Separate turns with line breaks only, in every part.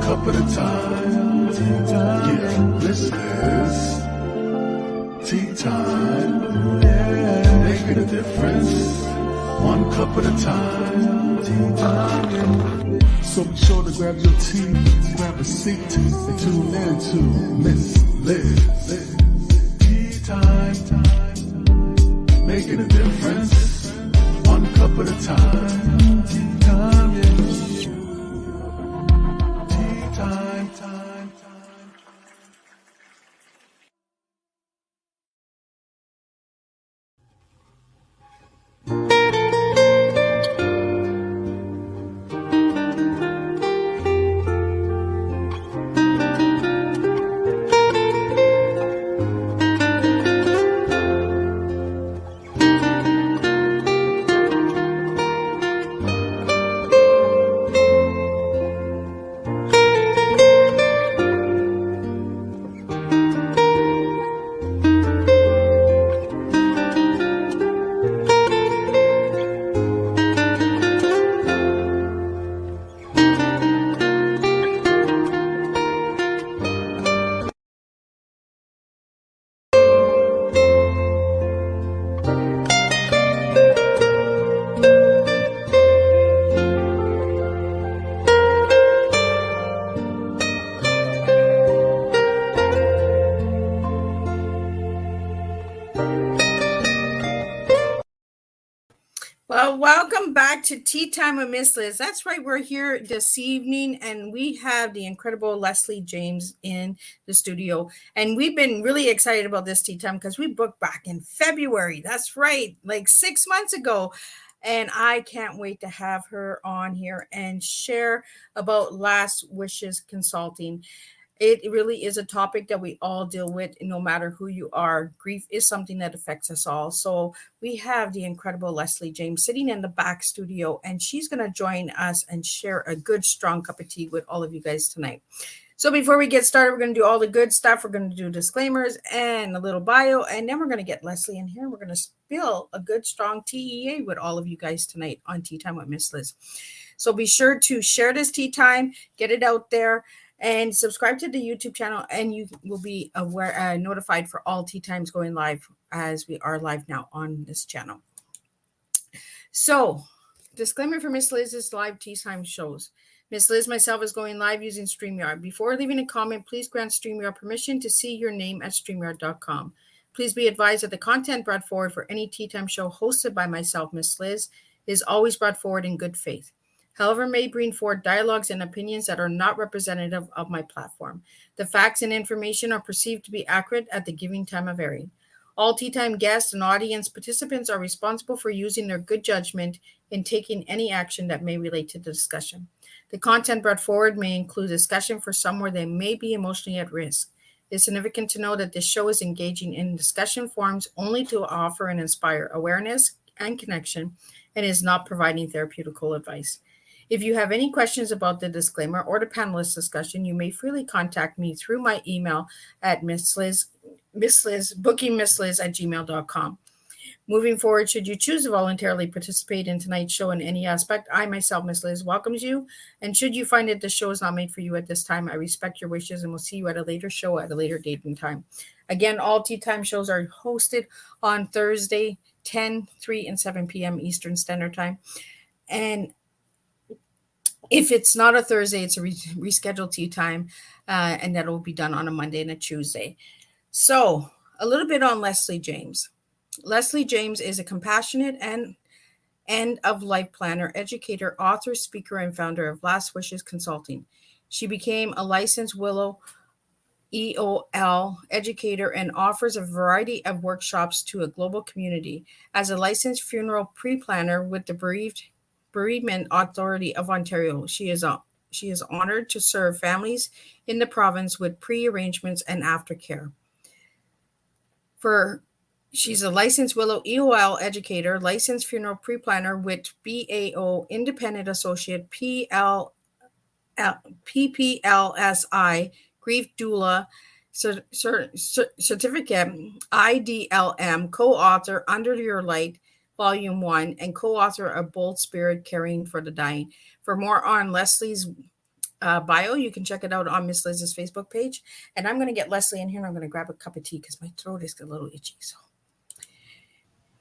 cup at a time. Yeah, this is tea time. Yeah, making a difference. One cup at a time. Tea time. So be sure to grab your tea, grab a seat, and tune in to Miss Liz. Tea time. Making a difference. One cup at a time. Tea time. Yeah. Tea time.
Well, welcome back to Tea Time with Miss Liz. That's right, we're here this evening and we have the incredible Lesley James in the studio. And we've been really excited about this Tea Time because we booked back in February. That's right, like 6 months ago. And I can't wait to have her on here and share about Last Wishes Consulting. It really is a topic that we all deal with, no matter who you are. Grief is something that affects us all. So we have the incredible Lesley James sitting in the back studio, and she's going to join us and share a good, strong cup of tea with all of you guys tonight. So before we get started, we're going to do all the good stuff. We're going to do disclaimers and a little bio, and then we're going to get Lesley in here. We're going to spill a good, strong TEA with all of you guys tonight on Tea Time with Miss Liz. So be sure to share this Tea Time, get it out there, and subscribe to the YouTube channel, and you will be notified for all Tea Times going live, as we are live now on this channel. So, disclaimer for Miss Liz's live Tea Time shows. Miss Liz, myself, is going live using StreamYard. Before leaving a comment, please grant StreamYard permission to see your name at StreamYard.com. Please be advised that the content brought forward for any Tea Time show hosted by myself, Miss Liz, is always brought forward in good faith. However, may bring forward dialogues and opinions that are not representative of my platform. The facts and information are perceived to be accurate at the giving time of airing. All Tea Time guests and audience participants are responsible for using their good judgment in taking any action that may relate to the discussion. The content brought forward may include discussion for some where they may be emotionally at risk. It is significant to know that this show is engaging in discussion forums only to offer and inspire awareness and connection, and is not providing therapeutical advice. If you have any questions about the disclaimer or the panelist discussion, you may freely contact me through my email at bookingmissliz@gmail.com. Moving forward, should you choose to voluntarily participate in tonight's show in any aspect, I myself, Miss Liz, welcomes you. And should you find that the show is not made for you at this time, I respect your wishes and will see you at a later show at a later date and time. Again, all Tea Time shows are hosted on Thursday, 10, 3, and 7 p.m. Eastern Standard Time. And if it's not a Thursday, it's a rescheduled Tea Time, and that will be done on a Monday and a Tuesday. So a little bit on Lesley James. Lesley James is a compassionate and end-of-life planner, educator, author, speaker, and founder of Last Wishes Consulting. She became a licensed Willow EOL educator and offers a variety of workshops to a global community. As a licensed funeral pre-planner with the Bereavement Authority of Ontario, she is honored to serve families in the province with pre-arrangements and aftercare. She's a licensed Willow EOL educator, licensed funeral pre-planner with BAO Independent Associate PPLSI, Grief Doula Certificate, IDLM, co-author Under Your Light, Volume 1, and co-author of Bold Spirit, Caring for the Dying. For more on Lesley's bio. You can check it out on Miss Liz's Facebook page. And I'm going to get Lesley in here and I'm going to grab a cup of tea because my throat is a little itchy. So,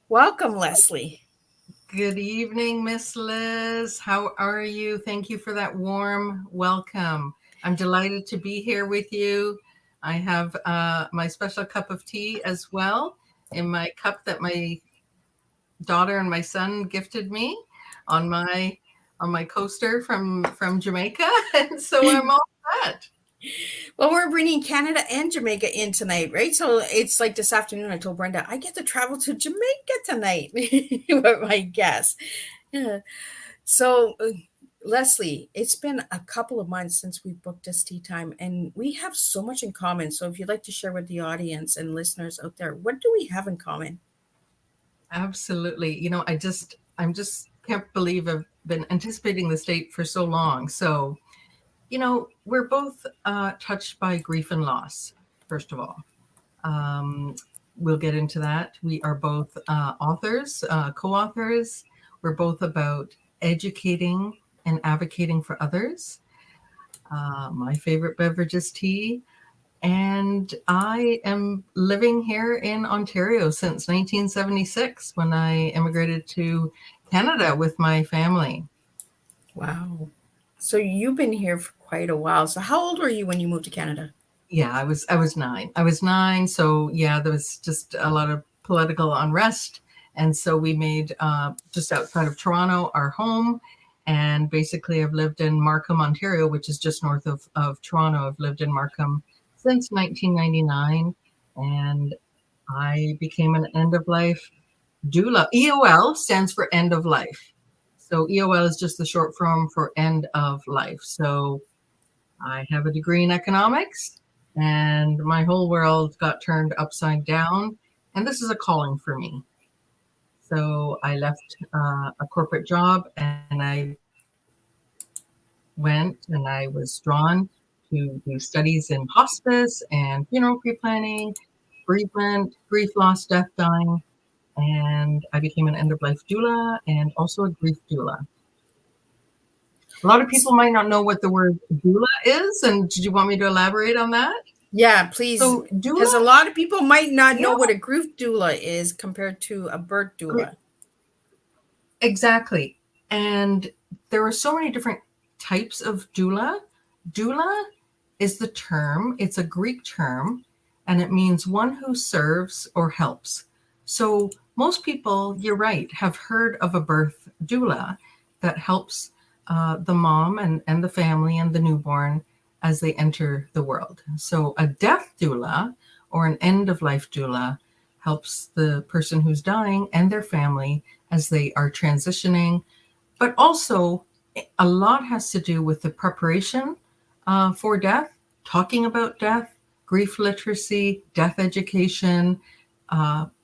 welcome, Lesley.
Good evening, Miss Liz. How are you? Thank you for that warm welcome. I'm delighted to be here with you. I have my special cup of tea as well in my cup that my daughter and my son gifted me on my coaster from Jamaica, and so I'm all set.
Well, we're bringing Canada and Jamaica in tonight, right? So it's like this afternoon. I told Brenda I get to travel to Jamaica tonight with my guests. Yeah. So, Lesley, it's been a couple of months since we booked this tea time, and we have so much in common. So, if you'd like to share with the audience and listeners out there, what do we have in common?
Absolutely. I just can't believe I've been anticipating this date for so long. So, we're both touched by grief and loss, first of all. We'll get into that. We are both authors, co-authors. We're both about educating and advocating for others. My favorite beverage is tea. And I am living here in Ontario since 1976 when I immigrated to Canada with my family.
Wow. So you've been here for quite a while. So how old were you when you moved to Canada?
Yeah, I was 9. I was 9. So yeah, there was just a lot of political unrest. And so we made just outside of Toronto our home. And basically I've lived in Markham, Ontario, which is just north of Toronto. I've lived in Markham since 1999. And I became an end-of-life doula. EOL stands for end of life. So EOL is just the short form for end of life. So I have a degree in economics and my whole world got turned upside down. And this is a calling for me. So I left a corporate job and I went and I was drawn to do studies in hospice and funeral pre-planning, bereavement, grief, loss, death, dying. And I became an end-of-life doula and also a grief doula. A lot of people might not know what the word doula is. And did you want me to elaborate on that?
Yeah, please.
So
because a lot of people might not know what a grief doula is compared to a birth doula.
Exactly. And there are so many different types of doula. Doula is the term, it's a Greek term, and it means one who serves or helps. So most people, you're right, have heard of a birth doula that helps the mom and the family and the newborn as they enter the world. So a death doula or an end-of-life doula helps the person who's dying and their family as they are transitioning. But also, a lot has to do with the preparation for death, talking about death, grief literacy, death education,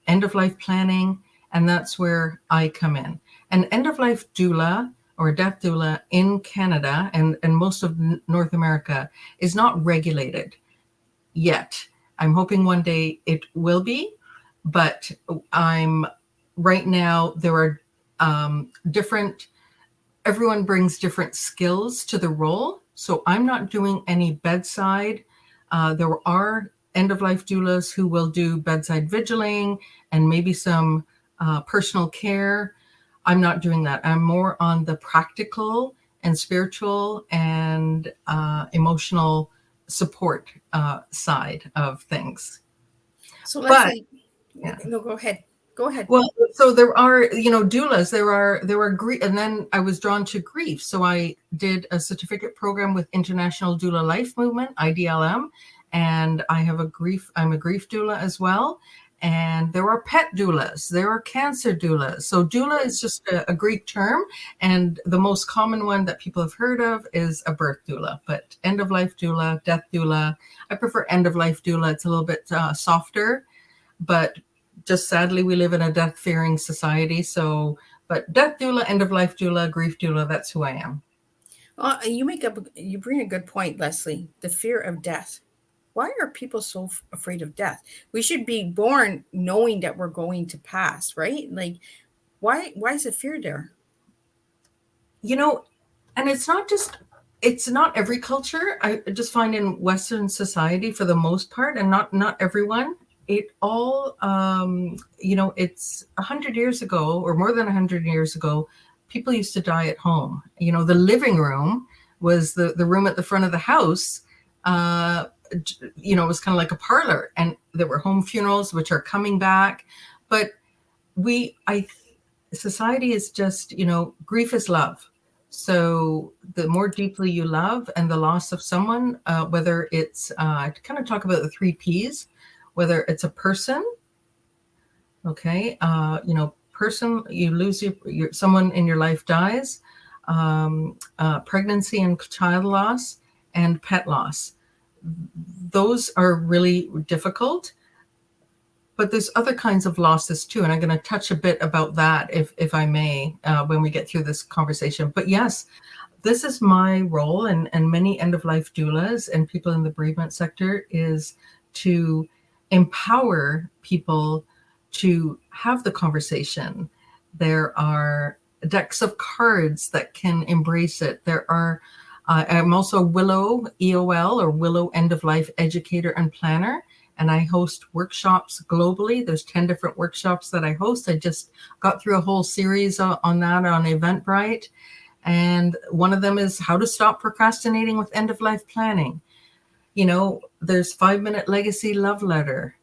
end-of-life planning, and that's where I come in. An end-of-life doula or death doula in Canada and most of North America is not regulated yet. I'm hoping one day it will be, but right now there are different, everyone brings different skills to the role. So I'm not doing any bedside. There are end-of-life doulas who will do bedside vigiling and maybe some personal care. I'm not doing that. I'm more on the practical and spiritual and emotional support side of things.
So Lesley, no, go ahead. Go ahead.
Well, so there are, doulas, there are grief, and then I was drawn to grief. So I did a certificate program with International Doula Life Movement, IDLM, and I'm a grief doula as well. And there are pet doulas, there are cancer doulas. So doula is just a Greek term. And the most common one that people have heard of is a birth doula, but end-of-life doula, death doula. I prefer end-of-life doula. It's a little bit softer, but just sadly, we live in a death-fearing society. So, but death doula, end-of-life doula, grief doula, that's who I am.
Well, you bring a good point, Lesley. The fear of death. Why are people so afraid of death? We should be born knowing that we're going to pass, right? Like, why is the fear there?
And it's not just It's not every culture. I just find in Western society, for the most part, and not everyone, it all, it's 100 years ago or more than 100 years ago, people used to die at home. The living room was the room at the front of the house. It was kind of like a parlor, and there were home funerals, which are coming back. But society is just, grief is love. So the more deeply you love and the loss of someone, whether it's, I kind of talk about the 3 Ps, whether it's a person, okay, person, you lose someone in your life dies, pregnancy and child loss, and pet loss. Those are really difficult. But there's other kinds of losses too, and I'm going to touch a bit about that, if I may, when we get through this conversation. But yes, this is my role, and many end-of-life doulas and people in the bereavement sector, is to empower people to have the conversation. There are decks of cards that can embrace it. There are, I'm also Willow EOL, or Willow End-of-Life Educator and Planner. And I host workshops globally. There's 10 different workshops that I host. I just got through a whole series on that on Eventbrite. And one of them is how to stop procrastinating with end-of-life planning. There's 5-minute legacy love letter.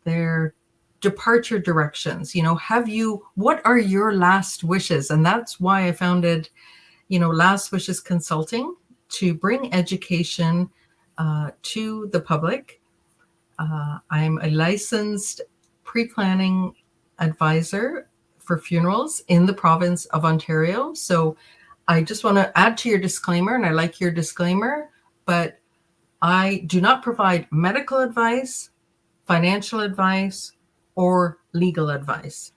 There departure directions. What are your last wishes? And that's why I founded, Last Wishes Consulting, to bring education to the public. I'm a licensed pre-planning advisor for funerals in the province of Ontario. So I just want to add to your disclaimer, and I like your disclaimer, but I do not provide medical advice, financial advice, or legal advice.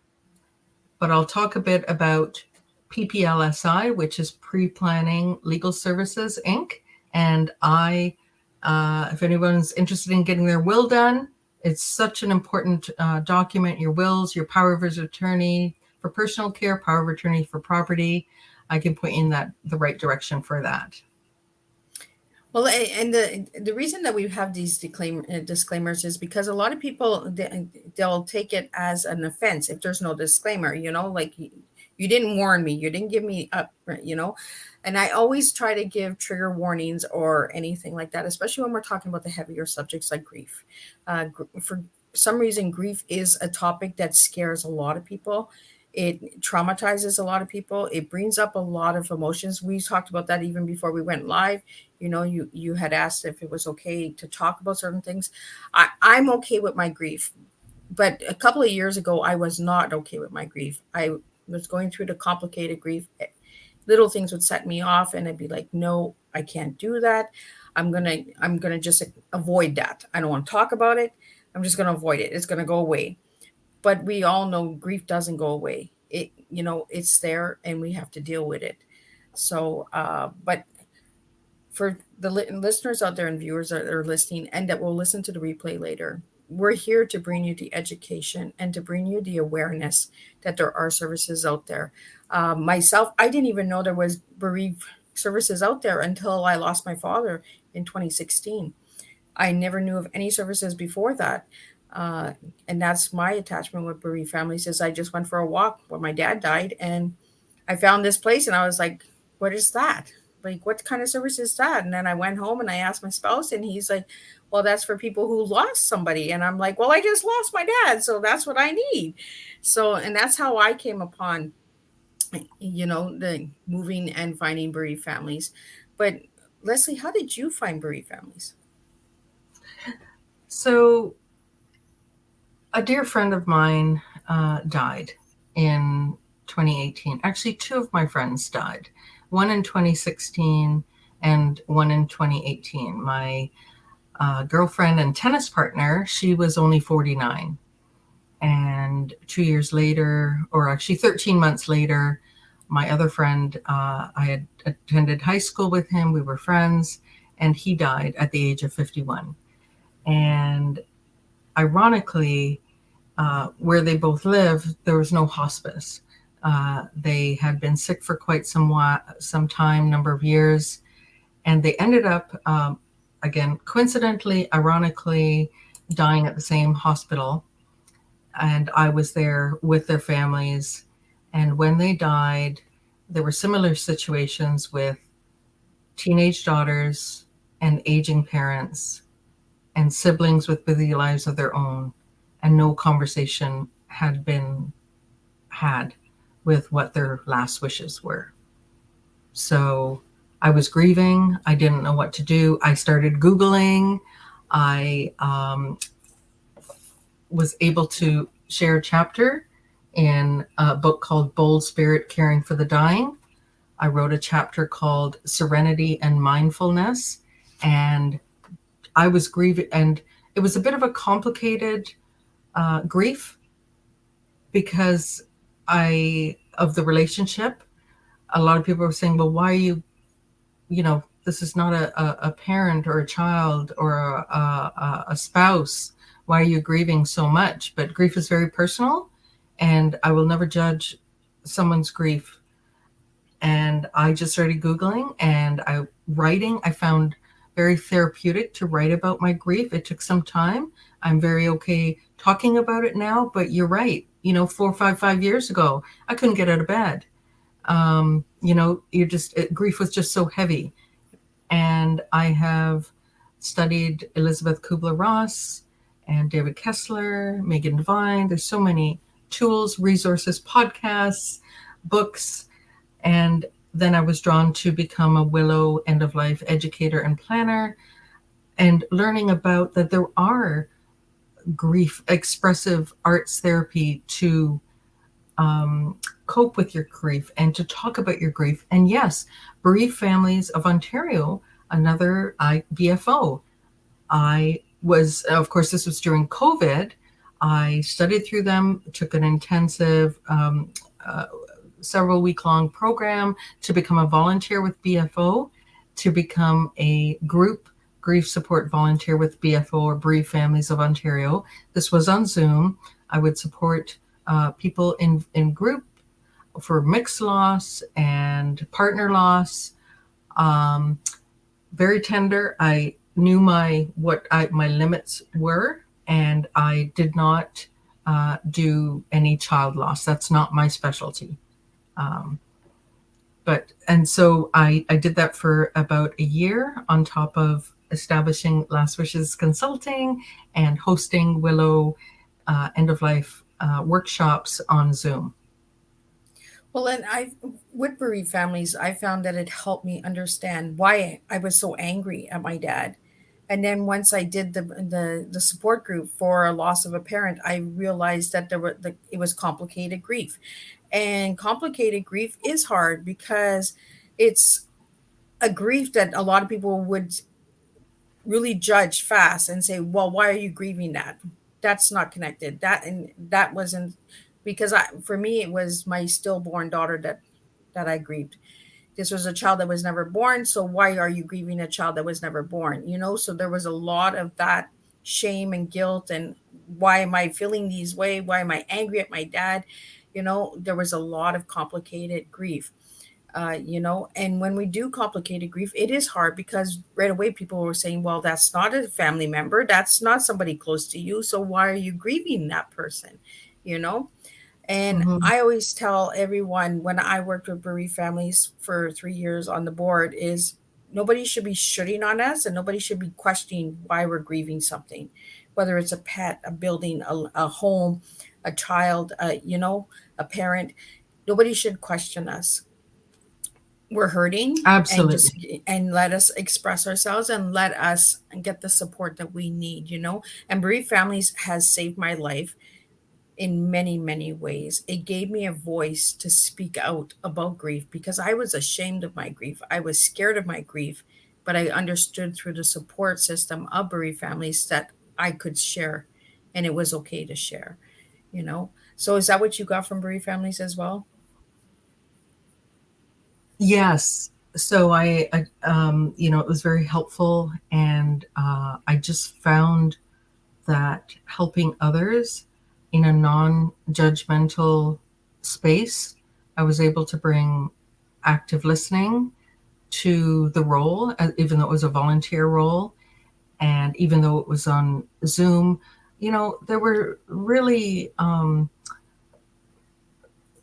But I'll talk a bit about PPLSI, which is Pre-Planning Legal Services, Inc. And if anyone's interested in getting their will done, it's such an important document. Your wills, your power of attorney for personal care, power of attorney for property. I can point you in the right direction for that.
Well, and the reason that we have these disclaimers is because a lot of people, they'll take it as an offense if there's no disclaimer, like you didn't warn me, you didn't give me up, and I always try to give trigger warnings or anything like that, especially when we're talking about the heavier subjects like grief. For some reason, grief is a topic that scares a lot of people. It traumatizes a lot of people. It brings up a lot of emotions. We talked about that even before we went live. You had asked if it was okay to talk about certain things. I'm okay with my grief. But a couple of years ago, I was not okay with my grief. I was going through the complicated grief. Little things would set me off, and I'd be like, no, I can't do that. I'm gonna just avoid that. I don't want to talk about it. I'm just gonna avoid it. It's gonna go away. But we all know grief doesn't go away. It's there, and we have to deal with it. So, but for the listeners out there and viewers that are listening and that will listen to the replay later, we're here to bring you the education and to bring you the awareness that there are services out there. Myself, I didn't even know there was bereaved services out there until I lost my father in 2016. I never knew of any services before that. And that's my attachment with bereaved families, is I just went for a walk when my dad died, and I found this place, and I was like, what is that? Like, what kind of service is that? And then I went home and I asked my spouse, and he's like, well, that's for people who lost somebody. And I'm like, well, I just lost my dad, so that's what I need. So, and that's how I came upon, the moving and finding bereaved families. But Lesley, how did you find bereaved families?
So a dear friend of mine died in 2018. Actually, 2 of my friends died, one in 2016 and one in 2018. My girlfriend and tennis partner, she was only 49. And 2 years later, or actually 13 months later, my other friend, I had attended high school with him. We were friends, and he died at the age of 51. And ironically, where they both live, there was no hospice. They had been sick for quite some time, number of years. And they ended up, again, coincidentally, ironically, dying at the same hospital. And I was there with their families. And when they died, there were similar situations with teenage daughters and aging parents and siblings with busy lives of their own. And no conversation had been had with what their last wishes were. So I was grieving. I didn't know what to do. I started Googling. I was able to share a chapter in a book called Bold Spirit, Caring for the Dying. I wrote a chapter called Serenity and Mindfulness, and I was grieving, and it was a bit of a complicated grief because of the relationship. A lot of people were saying, well, why are you, this is not a parent or a child or a spouse. Why are you grieving so much? But grief is very personal, and I will never judge someone's grief. And I just started Googling and writing. I found very therapeutic to write about my grief. It took some time. I'm very okay talking about it now, but you're right. 4 or 5 years ago, I couldn't get out of bed. Grief was just so heavy. And I have studied Elizabeth Kubler-Ross and David Kessler, Megan Devine. There's so many tools, resources, podcasts, books. And then I was drawn to become a Willow end-of-life educator and planner, and learning about that there are grief expressive arts therapy to cope with your grief and to talk about your grief. And yes, Bereaved Families of Ontario, another BFO. I was, of course, this was during COVID. I studied through them, took an intensive several week-long program to become a volunteer with BFO, to become a group grief support volunteer with BFO, or Bereaved Families of Ontario. This was on Zoom. I would support people in group for mixed loss and partner loss. Very tender. I knew my limits were, and I did not do any child loss. That's not my specialty. So I did that for about a year, on top of establishing Last Wishes Consulting and hosting Willow end-of-life workshops on Zoom.
Well, and with bereaved families, I found that it helped me understand why I was so angry at my dad. And then once I did the support group for a loss of a parent, I realized that it was complicated grief. And complicated grief is hard because it's a grief that a lot of people would really judge fast and say, well, why are you grieving that? That's not connected. That wasn't, because for me, it was my stillborn daughter that I grieved. This was a child that was never born. So why are you grieving a child that was never born? So there was a lot of that shame and guilt. And why am I feeling these way? Why am I angry at my dad? There was a lot of complicated grief. And when we do complicated grief, it is hard because right away people were saying, well, that's not a family member. That's not somebody close to you. So why are you grieving that person? And I always tell everyone, when I worked with bereaved families for 3 years on the board, is nobody should be shooting on us, and nobody should be questioning why we're grieving something, whether it's a pet, a building, a home, a child, a parent. Nobody should question us. We're hurting.
Absolutely.
And let us express ourselves and let us get the support that we need, And bereaved families has saved my life in many, many ways. It gave me a voice to speak out about grief because I was ashamed of my grief. I was scared of my grief, but I understood through the support system of bereaved families that I could share, and it was okay to share, So is that what you got from bereaved families as well?
Yes. So it was very helpful, and I just found that helping others in a non-judgmental space, I was able to bring active listening to the role, even though it was a volunteer role, and even though it was on Zoom. There were really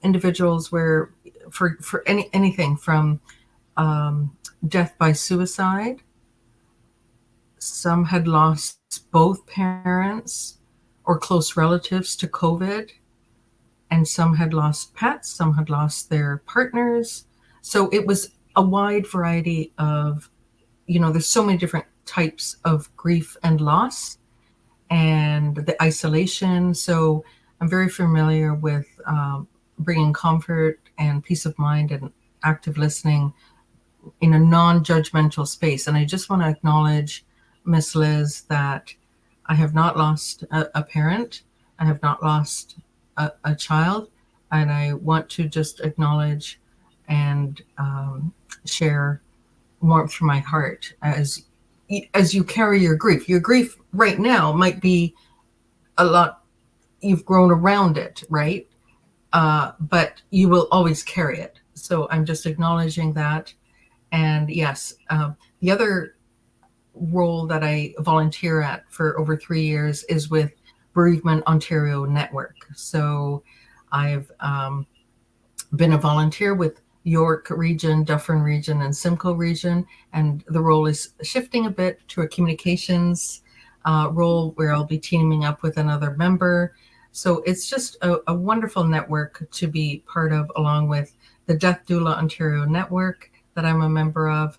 individuals where for anything from death by suicide. Some had lost both parents or close relatives to COVID, and some had lost pets, some had lost their partners. So it was a wide variety of, there's so many different types of grief and loss and the isolation. So I'm very familiar with bringing comfort and peace of mind and active listening in a non-judgmental space. And I just want to acknowledge, Miss Liz, that I have not lost a parent. I have not lost a child. And I want to just acknowledge and share warmth from my heart as you carry your grief. Your grief right now might be a lot, you've grown around it, right? But you will always carry it. So I'm just acknowledging that. And yes, the other role that I volunteer at for over 3 years is with Bereavement Ontario Network. So I've been a volunteer with York region, Dufferin region, and Simcoe region. And the role is shifting a bit to a communications role where I'll be teaming up with another member. So it's just a wonderful network to be part of, along with the Death Doula Ontario Network that I'm a member of.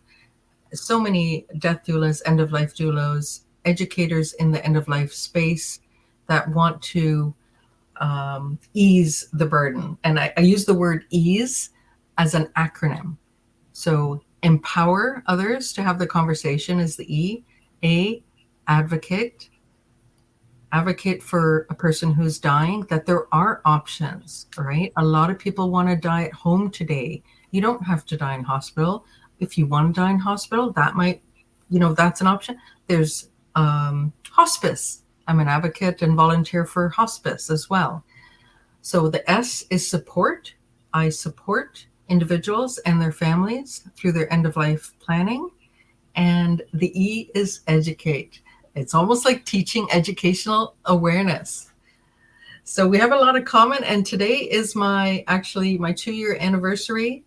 So many death doulas, end-of-life doulas, educators in the end-of-life space that want to ease the burden. And I use the word ease as an acronym. So empower others to have the conversation is the E. A, advocate for a person who's dying, that there are options, right? A lot of people want to die at home today. You don't have to die in hospital. If you want to die in hospital, that might, that's an option. There's hospice. I'm an advocate and volunteer for hospice as well. So the S is support. I support individuals and their families through their end-of-life planning. And the E is educate. It's almost like teaching educational awareness. So we have a lot of common, and today is my 2-year anniversary.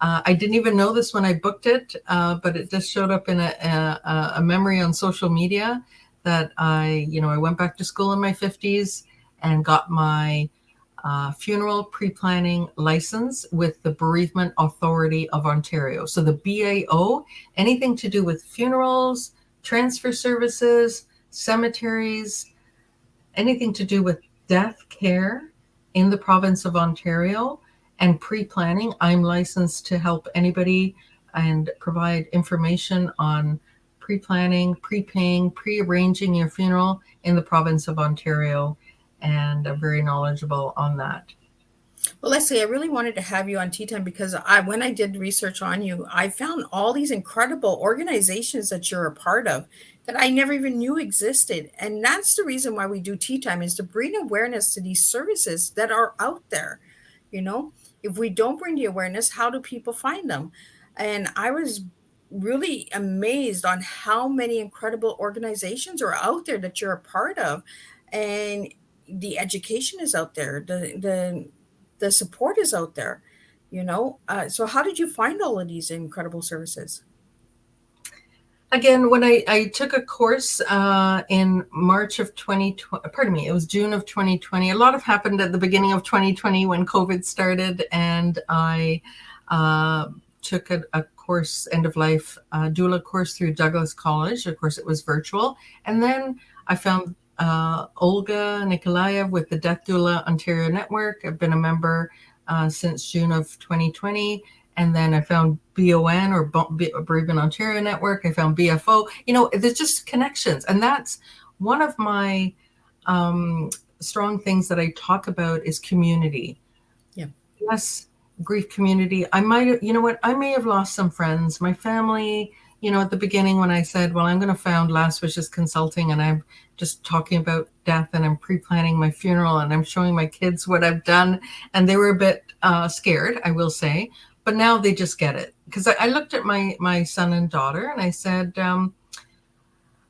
I didn't even know this when I booked it, but it just showed up in a memory on social media that I went back to school in my 50s and got my funeral pre-planning license with the Bereavement Authority of Ontario. So the BAO, anything to do with funerals, transfer services, cemeteries, anything to do with death care in the province of Ontario, and pre-planning. I'm licensed to help anybody and provide information on pre-planning, pre-paying, pre-arranging your funeral in the province of Ontario. And I'm very knowledgeable on that.
Well, Lesley, I really wanted to have you on Teatime because when I did research on you, I found all these incredible organizations that you're a part of that I never even knew existed. And that's the reason why we do Teatime, is to bring awareness to these services that are out there. If we don't bring the awareness, how do people find them? And I was really amazed on how many incredible organizations are out there that you're a part of. And the education is out there. The support is out there, So how did you find all of these incredible services?
Again, when I took a course in March of 2020, it was June of 2020. A lot happened at the beginning of 2020 when COVID started, and I took a course, end-of-life doula course through Douglas College. Of course, it was virtual. And then I found Olga Nikolaev with the Death Doula Ontario Network. I've been a member since June of 2020. And then I found BON, or Bereavement Ontario Network. I found BFO. There's just connections. And that's one of my strong things that I talk about is community.
Yeah.
Yes, grief community. I may have lost some friends, my family. At the beginning when I said, well, I'm going to found Last Wishes Consulting, and I'm just talking about death, and I'm pre-planning my funeral, and I'm showing my kids what I've done. And they were a bit scared, I will say. But now they just get it. because I looked at my son and daughter and I said,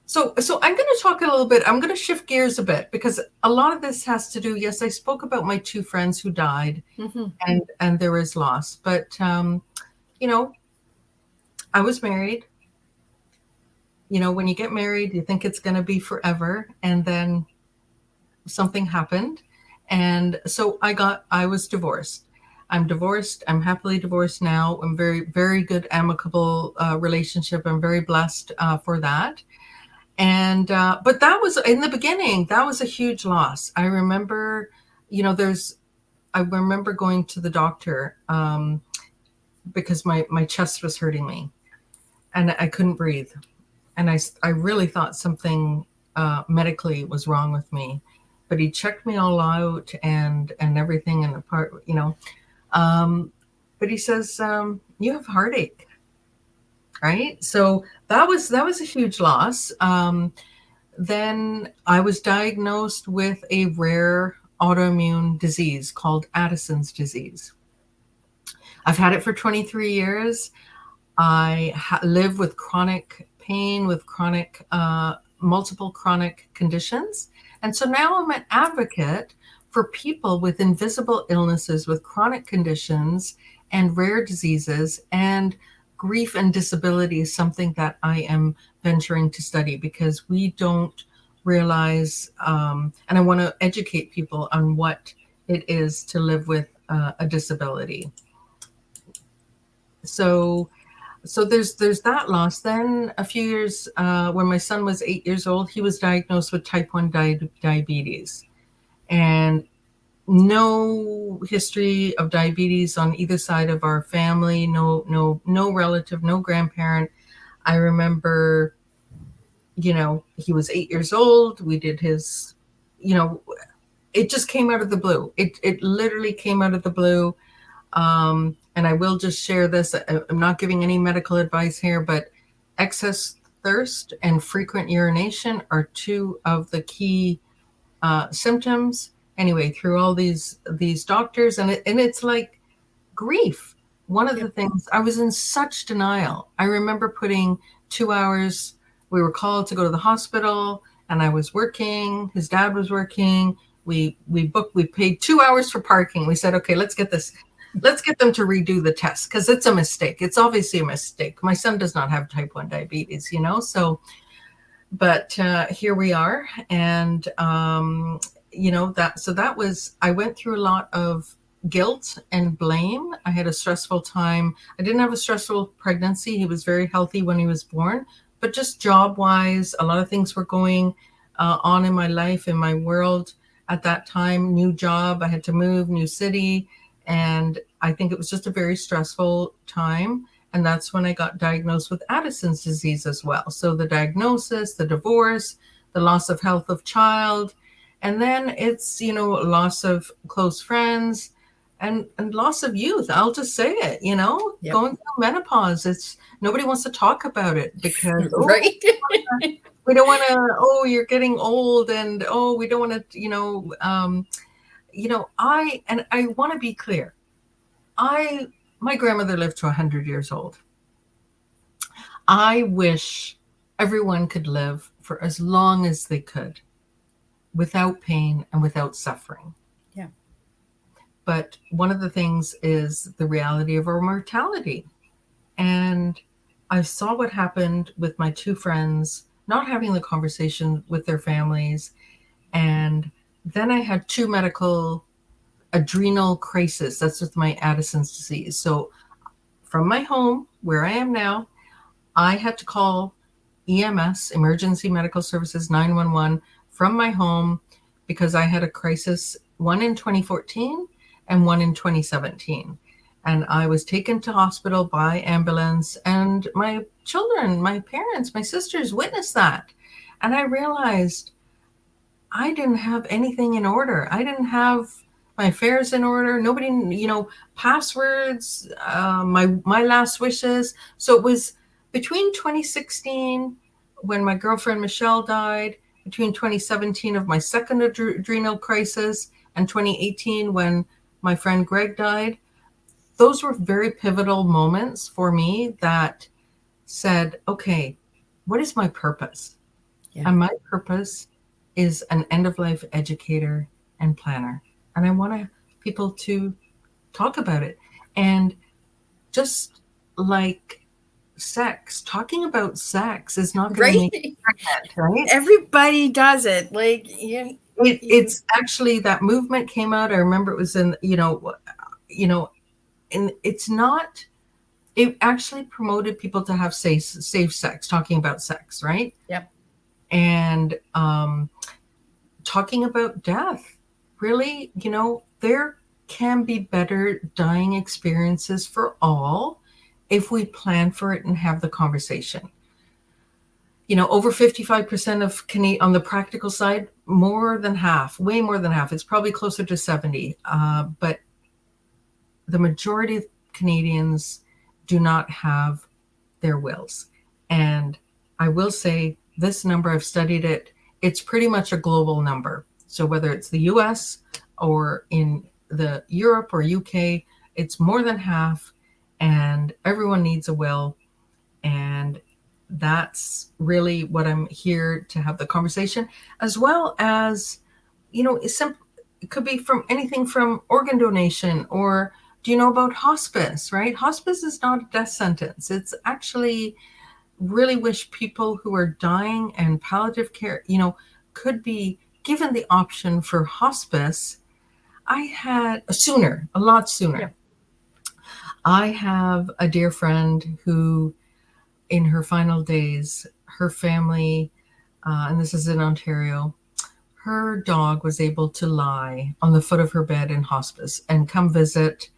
so I'm going to talk a little bit. I'm going to shift gears a bit because a lot of this has to do. Yes, I spoke about my two friends who died, and there was loss. But you know, I was married. You know, when you get married, you think it's going to be forever, and then something happened, and so I was divorced. I'm divorced. I'm happily divorced now. I'm very, very good, amicable relationship. I'm very blessed for that. And but that was in the beginning. That was a huge loss. I remember, you know, I remember going to the doctor because my chest was hurting me, and I couldn't breathe, and I really thought something medically was wrong with me. But he checked me all out and everything, and apart, you know. But he says, you have heartache, right? So that was a huge loss. Then I was diagnosed with a rare autoimmune disease called Addison's disease. I've had it for 23 years. I live with chronic pain, with chronic, multiple chronic conditions. And so now I'm an advocate for people with invisible illnesses, with chronic conditions and rare diseases, and grief and disability is something that I am venturing to study because we don't realize, and I want to educate people on what it is to live with a disability. So there's that loss. Then a few years, when my son was 8 years old, he was diagnosed with type 1 diabetes, and no history of diabetes on either side of our family. No relative, no grandparent. I remember, you know, he was 8 years old. We did his, you know, it just came out of the blue. It literally came out of the blue. And I will just share this. I'm not giving any medical advice here, but excess thirst and frequent urination are two of the key symptoms. Anyway, through all these doctors, and it's like grief. One of the things, I was in such denial. I remember putting 2 hours. We were called to go to the hospital, and I was working. His dad was working. We paid 2 hours for parking. We said, okay, let's get them to redo the test because it's a mistake. It's obviously a mistake. My son does not have type 1 diabetes, you know, so, but here we are. And, you know, that was, I went through a lot of guilt and blame. I had a stressful time. I didn't have a stressful pregnancy. He was very healthy when he was born, but just job wise, a lot of things were going on in my life, in my world at that time. New job, I had to move, new city. And I think it was just a very stressful time. And that's when I got diagnosed with Addison's disease as well. So the diagnosis, the divorce, the loss of health of child, and then it's, you know, loss of close friends and loss of youth. I'll just say it, you know, going through menopause. It's nobody wants to talk about it because
right.
We don't want to, you're getting old, and we don't want to, I want to be clear. My grandmother lived to 100 years old. I wish everyone could live for as long as they could without pain and without suffering.
Yeah.
But one of the things is the reality of our mortality. And I saw what happened with my two friends not having the conversation with their families. And then I had two medical adrenal crisis. That's with my Addison's disease. So from my home, where I am now, I had to call EMS, Emergency Medical Services, 911 from my home because I had a crisis, one in 2014 and one in 2017. And I was taken to hospital by ambulance, and my children, my parents, my sisters witnessed that. And I realized I didn't have anything in order. I didn't have my affairs in order. Nobody, passwords, my last wishes. So it was between 2016, when my girlfriend Michelle died, between 2017 of my second adrenal crisis, and 2018 when my friend Greg died. those were very pivotal moments for me that said, okay, what is my purpose?
Yeah.
And my purpose is an end-of-life educator and planner. And I want people to talk about it. And just like sex, talking about sex is not going to make you pregnant, right?
Everybody does it. Like, yeah.
It's actually, that movement came out. I remember it was in, and it's not, it actually promoted people to have safe sex, talking about sex, right?
Yep.
And talking about death. Really, there can be better dying experiences for all if we plan for it and have the conversation. Over 55% of Canadian, on the practical side, more than half, way more than half. It's probably closer to 70. But the majority of Canadians do not have their wills. And I will say this number, I've studied it, it's pretty much a global number. So whether it's the US or in the Europe or UK, it's more than half, and everyone needs a will. And that's really what I'm here to have the conversation, as well as, it could be from anything from organ donation, or do you know about hospice, right? Hospice is not a death sentence. It's actually, really wish people who are dying and palliative care, could be given the option for hospice. I had a lot sooner. Yeah. I have a dear friend who, in her final days, her family, and this is in Ontario, her dog was able to lie on the foot of her bed in hospice and come visit.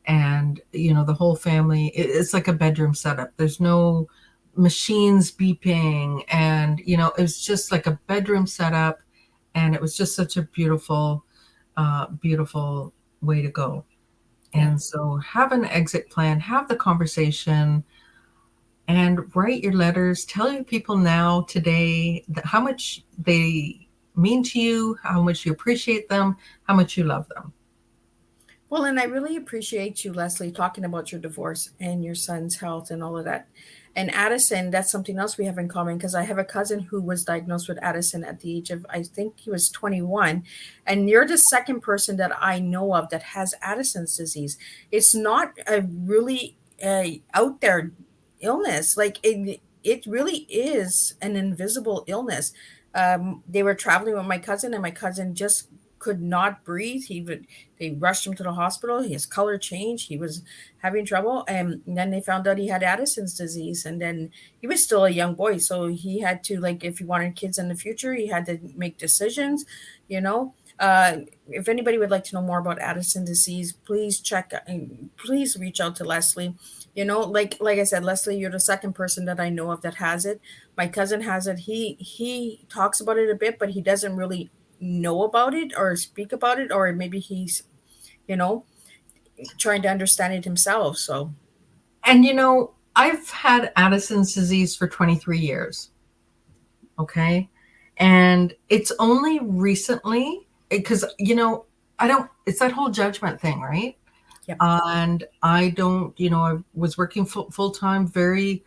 And, the whole family, it's like a bedroom setup. There's no machines beeping, and, it was just like a bedroom setup. And it was just such a beautiful, beautiful way to go. And so have an exit plan, have the conversation, and write your letters. Tell your people now, today, how much they mean to you, how much you appreciate them, how much you love them.
Well, and I really appreciate you, Lesley, talking about your divorce and your son's health and all of that. And Addison, that's something else we have in common, because I have a cousin who was diagnosed with Addison at the age of, I think he was 21. And you're the second person that I know of that has Addison's disease. It's not a really out there illness. Like it really is an invisible illness. They were traveling with my cousin, and my cousin just could not breathe. They rushed him to the hospital. His color changed. He was having trouble. And then they found out he had Addison's disease. And then he was still a young boy. So he had to, like, if he wanted kids in the future, he had to make decisions, If anybody would like to know more about Addison's disease, please please reach out to Lesley. Like I said, Lesley, you're the second person that I know of that has it. My cousin has it. He talks about it a bit, but he doesn't really know about it or speak about it, or maybe he's trying to understand it himself. So,
and I've had Addison's disease for 23 years. Okay, and it's only recently, because it's that whole judgment thing, right?
Yep.
And I don't, I was working full time, very,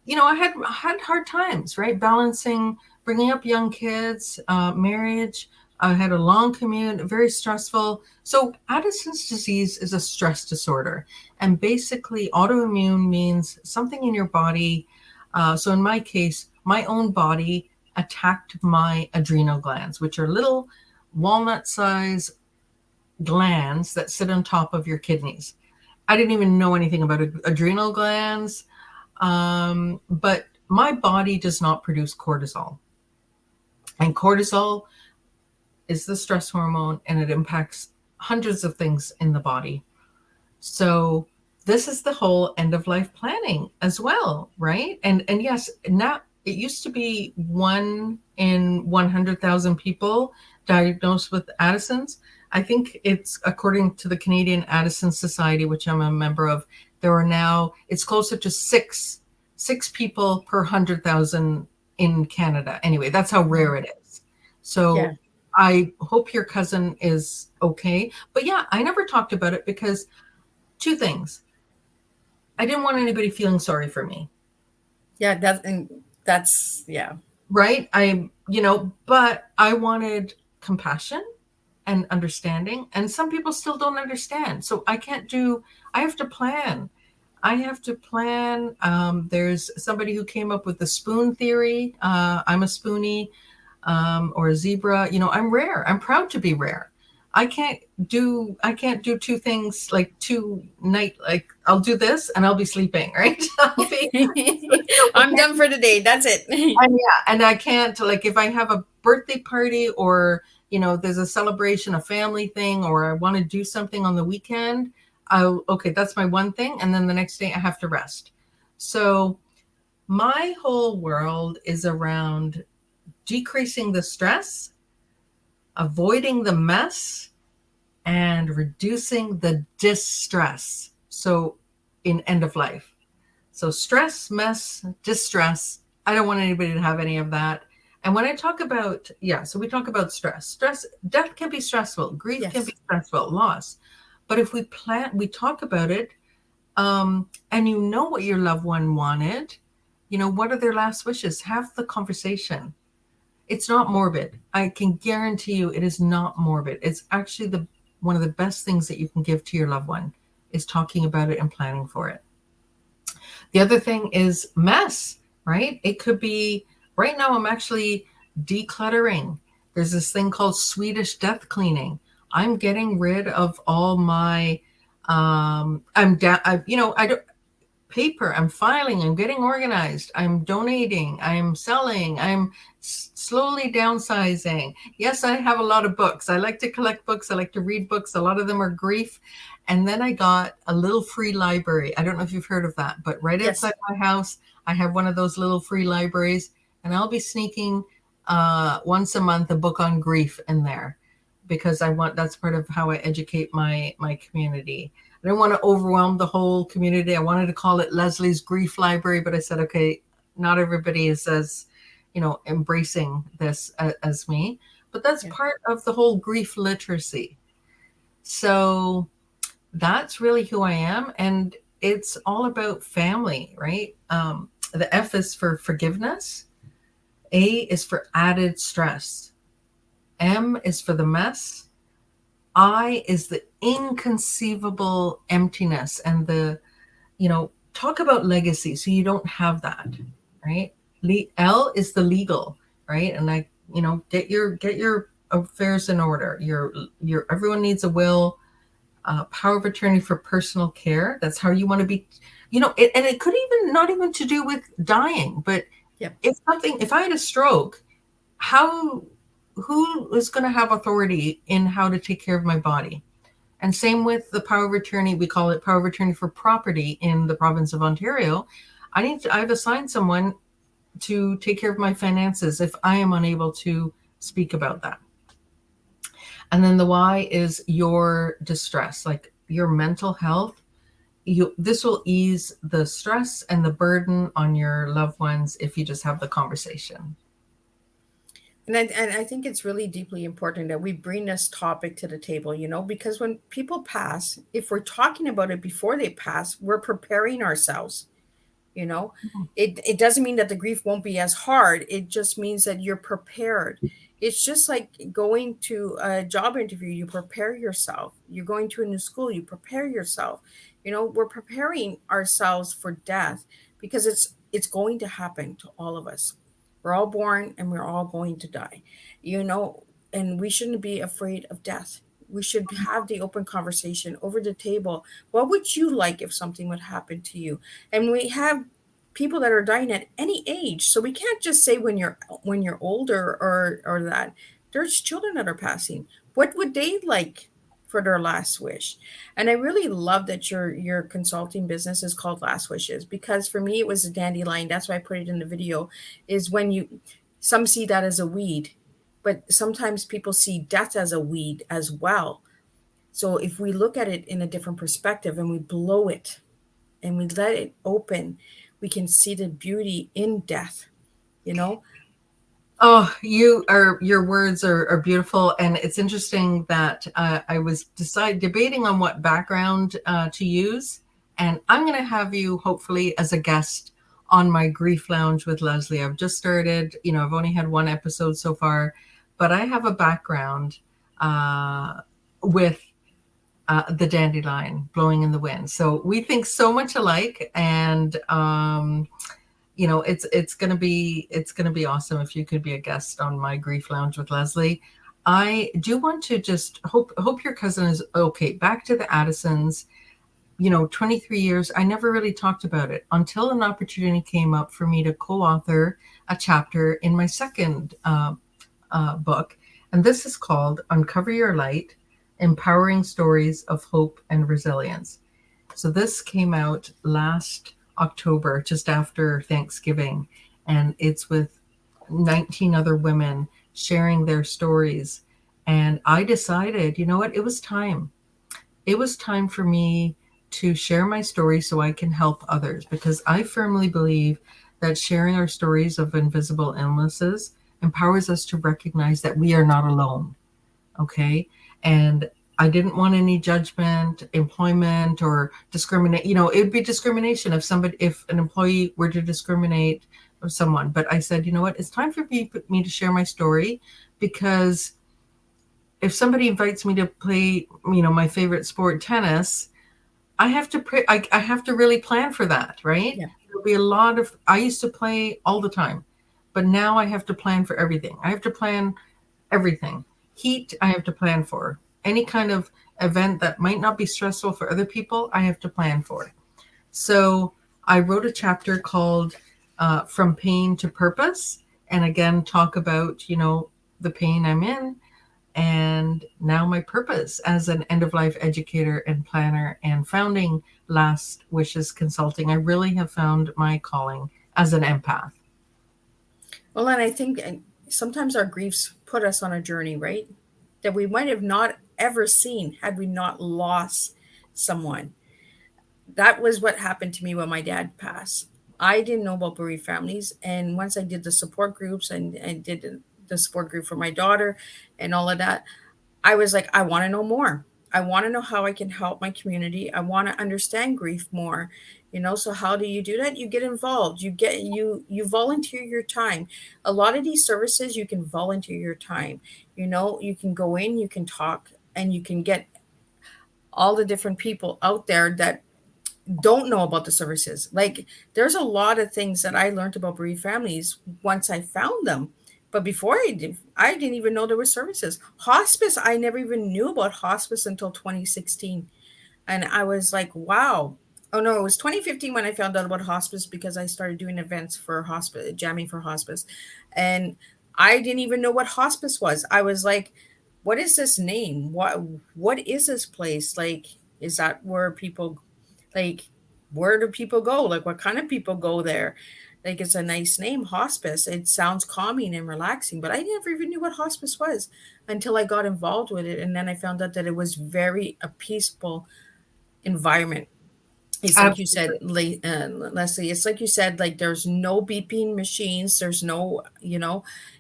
I had hard times, right, balancing bringing up young kids, marriage. I had a long commute, very stressful. So Addison's disease is a stress disorder. And basically autoimmune means something in your body. So in my case, my own body attacked my adrenal glands, which are little walnut-sized glands that sit on top of your kidneys. I didn't even know anything about adrenal glands, but my body does not produce cortisol. And cortisol is the stress hormone, and it impacts hundreds of things in the body. So this is the whole end-of-life planning as well, right? And yes, now it used to be 1 in 100,000 people diagnosed with Addison's. I think it's, according to the Canadian Addison Society, which I'm a member of, there are now, it's closer to six people per 100,000 in Canada. Anyway, that's how rare it is. So yeah. I hope your cousin is okay. But yeah, I never talked about it because Two things. I didn't want anybody feeling sorry for me.
Yeah, that's yeah.
Right? But I wanted compassion and understanding. And some people still don't understand. So I have to plan. There's somebody who came up with the spoon theory. I'm a spoonie, or a zebra. I'm rare. I'm proud to be rare. I can't do two things like like I'll do this and I'll be sleeping, right?
I'm done for the day. That's it.
And I can't, like, if I have a birthday party or there's a celebration, a family thing, or I want to do something on the weekend, that's my one thing, and then the next day I have to rest. So my whole world is around decreasing the stress, avoiding the mess, and reducing the distress. So in end of life. So stress, mess, distress. I don't want anybody to have any of that. And when I talk about, so we talk about stress. Death can be stressful. Grief can be stressful, loss. But if we talk about it, and what your loved one wanted, what are their last wishes? Have the conversation. It's not morbid. I can guarantee you it is not morbid. It's actually one of the best things that you can give to your loved one is talking about it and planning for it. The other thing is mess, right? It could be, right now I'm actually decluttering. There's this thing called Swedish death cleaning. I'm getting rid of all my, paper, I'm filing, I'm getting organized, I'm donating, I'm selling, I'm slowly downsizing. Yes, I have a lot of books. I like to collect books. I like to read books. A lot of them are grief. And then I got a little free library. I don't know if you've heard of that, but right outside my house, I have one of those little free libraries, and I'll be sneaking once a month a book on grief in there, because that's part of how I educate my community. I didn't want to overwhelm the whole community. I wanted to call it Lesley's Grief Library, but I said, okay, not everybody is as, embracing this as me, but that's part of the whole grief literacy. So that's really who I am. And it's all about family, right? The F is for forgiveness. A is for added stress. M is for the mess. I is the inconceivable emptiness and talk about legacy. So you don't have that, right? L is the legal, right? And get your affairs in order. Your everyone needs a will, power of attorney for personal care. That's how you want to be, and it could even not even to do with dying, but if I had a stroke, who is going to have authority in how to take care of my body? And same with the power of attorney. We call it power of attorney for property in the province of Ontario. I've assigned someone to take care of my finances if I am unable to speak about that. And then the Y is your distress, like your mental health. This will ease the stress and the burden on your loved ones if you just have the conversation.
And I think it's really deeply important that we bring this topic to the table, because when people pass, if we're talking about it before they pass, we're preparing ourselves. It doesn't mean that the grief won't be as hard. It just means that you're prepared. It's just like going to a job interview. You prepare yourself. You're going to a new school. You prepare yourself. We're preparing ourselves for death because it's going to happen to all of us. We're all born and we're all going to die, and we shouldn't be afraid of death. We should have the open conversation over the table. What would you like if something would happen to you? And we have people that are dying at any age. So we can't just say when you're older or that. There's children that are passing. What would they like for their last wish? And I really love that your consulting business is called Last Wishes, because for me it was a dandelion. That's why I put it in the video, is when some see that as a weed, but sometimes people see death as a weed as well. So if we look at it in a different perspective and we blow it and we let it open, we can see the beauty in death.
Oh, your words are beautiful, and it's interesting that I was debating on what background to use, and I'm going to have you hopefully as a guest on my Grief Lounge with Lesley. I've just started, I've only had one episode so far, but I have a background with the dandelion blowing in the wind. So we think so much alike, and it's gonna be awesome if you could be a guest on my Grief Lounge with Lesley. I do want to just hope your cousin is okay. Back to the Addisons. 23 years, I never really talked about it until an opportunity came up for me to co-author a chapter in my second book. And this is called Uncover Your Light, Empowering Stories of Hope and Resilience. So this came out last October, just after Thanksgiving, and it's with 19 other women sharing their stories. And I decided, you know what, it was time. It was time for me to share my story so I can help others, because I firmly believe that sharing our stories of invisible illnesses empowers us to recognize that we are not alone. Okay. And I didn't want any judgment, employment, or discriminate. It would be discrimination if an employee were to discriminate of someone. But I said, you know what, it's time for me to share my story, because if somebody invites me to play, my favorite sport, tennis, I have to I have to really plan for that, right?
Yeah.
There'll be a lot of, I used to play all the time, but now I have to plan for everything. I have to plan everything. Heat, I have to plan for. Any kind of event that might not be stressful for other people, I have to plan for. So I wrote a chapter called From Pain to Purpose, and again, talk about, the pain I'm in, and now my purpose as an end-of-life educator and planner, and founding Last Wishes Consulting. I really have found my calling as an empath.
Well, and I think sometimes our griefs put us on a journey, right? That we might have not ever seen had we not lost someone. That was what happened to me when my dad passed. I didn't know about bereaved families. And once I did the support groups and did the support group for my daughter and all of that, I was like, I want to know more. I want to know how I can help my community. I want to understand grief more. So how do you do that? You get involved. You volunteer your time. A lot of these services, you can volunteer your time. You can go in, you can talk, and you can get all the different people out there that don't know about the services. Like, there's a lot of things that I learned about bereaved families once I found them. But before I didn't even know there were services. Hospice, I never even knew about hospice until 2016. And I was like, wow. Oh no, it was 2015 when I found out about hospice, because I started doing events for hospice, jamming for hospice. And I didn't even know what hospice was. I was like, what is this name? What is this place? Like, is that where people, like, where do people go? Like, what kind of people go there? Like, it's a nice name, hospice. It sounds calming and relaxing, but I never even knew what hospice was until I got involved with it. And then I found out that it was very a peaceful environment. It's like you said, Lesley, it's like you said, like, there's no beeping machines. There's no,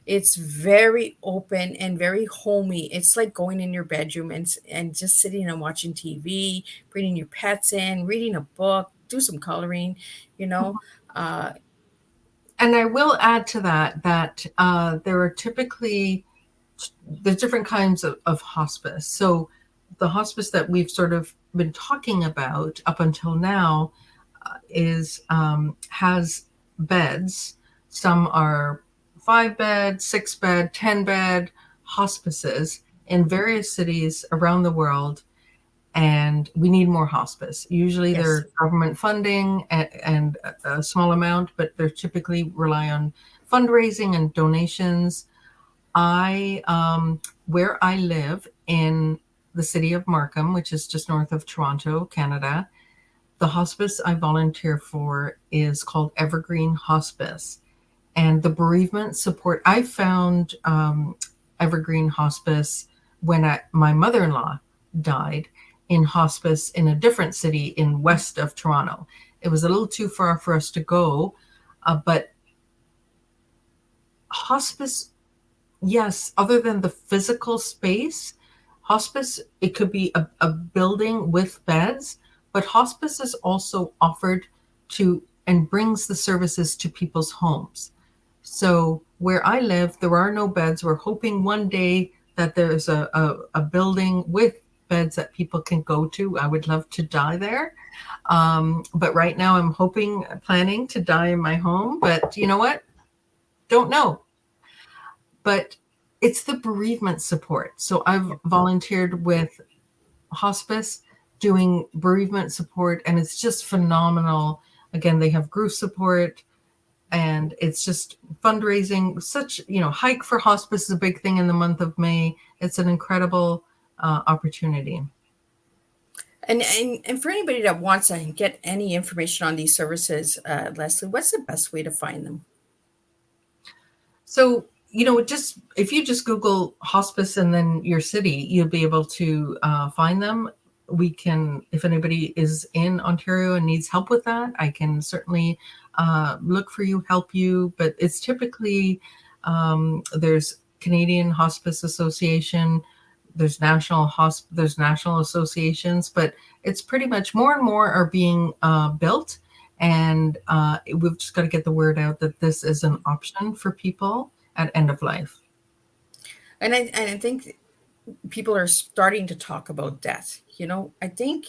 it's very open and very homey. It's like going in your bedroom and just sitting and watching TV, bringing your pets in, reading a book, do some coloring, uh,
And I will add to that there are typically, there's different kinds of hospice. So the hospice that we've sort of been talking about up until now has beds. Some are 5-bed, 6-bed, 10-bed hospices in various cities around the world. And we need more hospice. Usually
Yes.
they're government funding and a small amount, but they typically rely on fundraising and donations. Where I live in the city of Markham, which is just north of Toronto, Canada, the hospice I volunteer for is called Evergreen Hospice. And the bereavement support, I found Evergreen Hospice when my mother-in-law died in hospice in a different city in west of Toronto. It was a little too far for us to go, but Hospice, yes, other than the physical space, hospice, it could be a building with beds, but hospice is also offered to and brings the services to people's homes. So where I live, there are no beds. We're hoping one day that there's a building with beds that people can go to. I would love to die there. But right now I'm planning to die in my home. But you know what? Don't know. But it's the bereavement support. So I've volunteered with hospice doing bereavement support, and it's just phenomenal. Again, they have group support, and it's just fundraising. Such, Hike for Hospice is a big thing in the month of May. It's an incredible opportunity.
And for anybody that wants to get any information on these services, Lesley, what's the best way to find them?
So, just if you just Google hospice and then your city, you'll be able to find them. We can, if anybody is in Ontario and needs help with that, I can certainly look for you, help you. But it's typically, there's Canadian Hospice Association, there's national associations, but it's pretty much more and more are being built. And we've just got to get the word out that this is an option for people at end of life.
And I think people are starting to talk about death. I think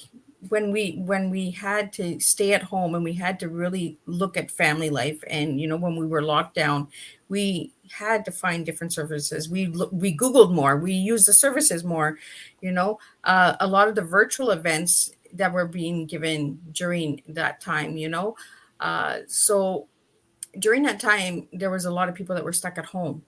when we had to stay at home and we had to really look at family life, and when we were locked down, we had to find different services. We Googled more, we used the services more. A lot of the virtual events that were being given during that time. So during that time, there was a lot of people that were stuck at home.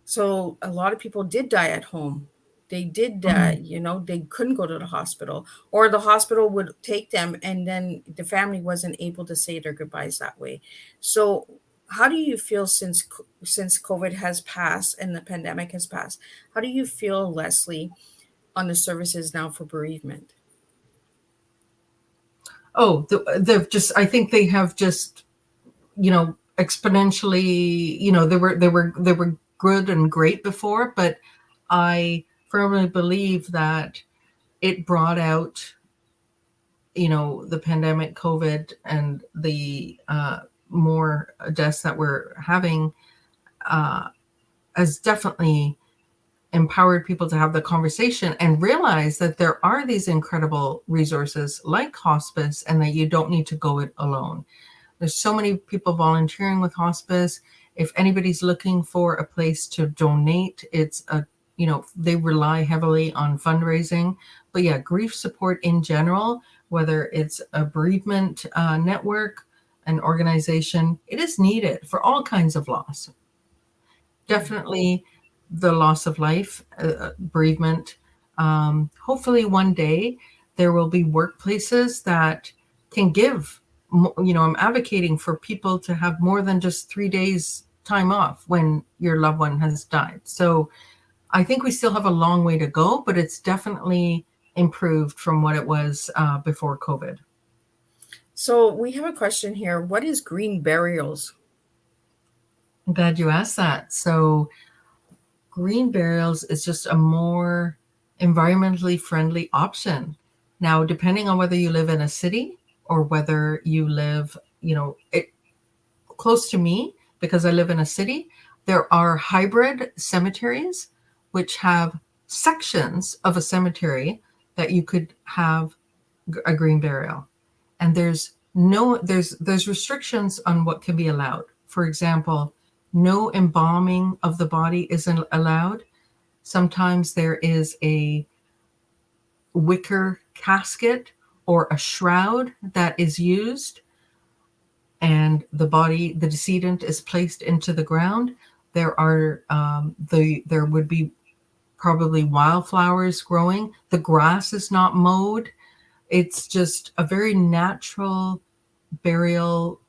So a lot of people did die at home. They did, they couldn't go to the hospital, or the hospital would take them, and then the family wasn't able to say their goodbyes that way. So how do you feel since COVID has passed and the pandemic has passed? How do you feel, Lesley, on the services now for bereavement?
Oh, I think they have just, exponentially, they were good and great before, but I firmly believe that it brought out, the pandemic, COVID, and the more deaths that we're having has definitely empowered people to have the conversation and realize that there are these incredible resources like hospice, and that you don't need to go it alone. There's so many people volunteering with hospice. If anybody's looking for a place to donate, they rely heavily on fundraising. But yeah, grief support in general, whether it's a bereavement network, an organization, it is needed for all kinds of loss. Definitely the loss of life, bereavement. Hopefully one day there will be workplaces that can give, I'm advocating for people to have more than just 3 days time off when your loved one has died. So I think we still have a long way to go, but it's definitely improved from what it was before COVID.
So we have a question here. What is green burials?
I'm glad you asked that. So green burials is just a more environmentally friendly option. Now, depending on whether you live in a city or whether you live, close to me, because I live in a city, there are hybrid cemeteries which have sections of a cemetery that you could have a green burial. And there's restrictions on what can be allowed. For example, no embalming of the body isn't allowed. Sometimes there is a wicker casket or a shroud that is used, and the decedent is placed into the ground. There would be probably wildflowers growing. The grass is not mowed. It's just a very natural burial,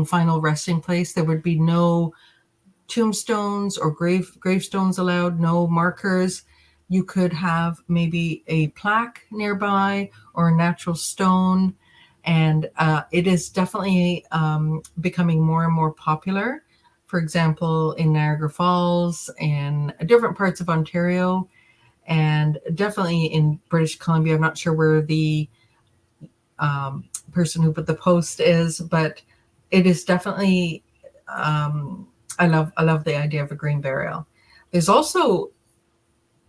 final resting place. There would be no tombstones or gravestones allowed, no markers. You could have maybe a plaque nearby or a natural stone. And it is definitely becoming more and more popular for example, in Niagara Falls, in different parts of Ontario, and definitely in British Columbia. I'm not sure where the person who put the post is, but it is definitely, I love the idea of a green burial. There's also,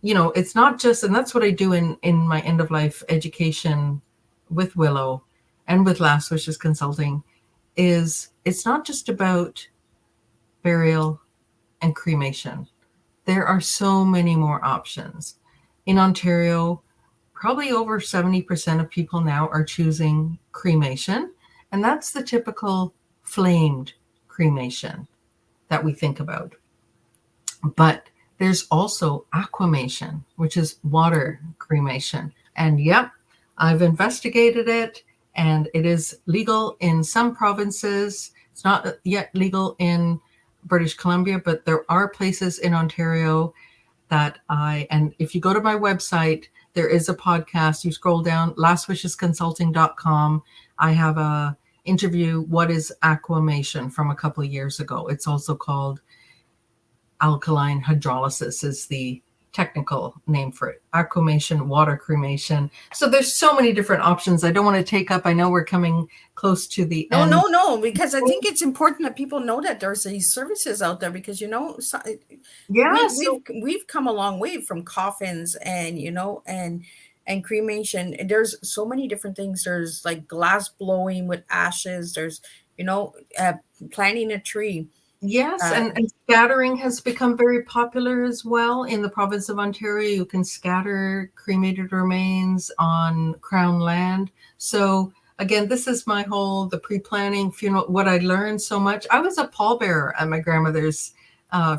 it's not just, and that's what I do in my end of life education with Willow and with Last Wishes Consulting, is it's not just about burial and cremation. There are so many more options. In Ontario, probably over 70% of people now are choosing cremation, and that's the typical flamed cremation that we think about. But there's also aquamation, which is water cremation. And yep, I've investigated it, and it is legal in some provinces. It's not yet legal in British Columbia, but there are places in Ontario that and if you go to my website, there is a podcast. You scroll down, lastwishesconsulting.com. I have a interview, What is Aquamation, from a couple of years ago. It's also called alkaline hydrolysis is the technical name for it. Aquamation, water cremation. So there's so many different options. I don't want to take up, I know we're coming close to the end.
No, because I think it's important that people know that there's these services out there, because, we've come a long way from coffins and, and cremation. There's so many different things. There's like glass blowing with ashes. There's, planting a tree.
Yes, and scattering has become very popular as well in the province of Ontario. You can scatter cremated remains on Crown land. So again, this is the pre-planning funeral, what I learned so much. I was a pallbearer at my grandmother's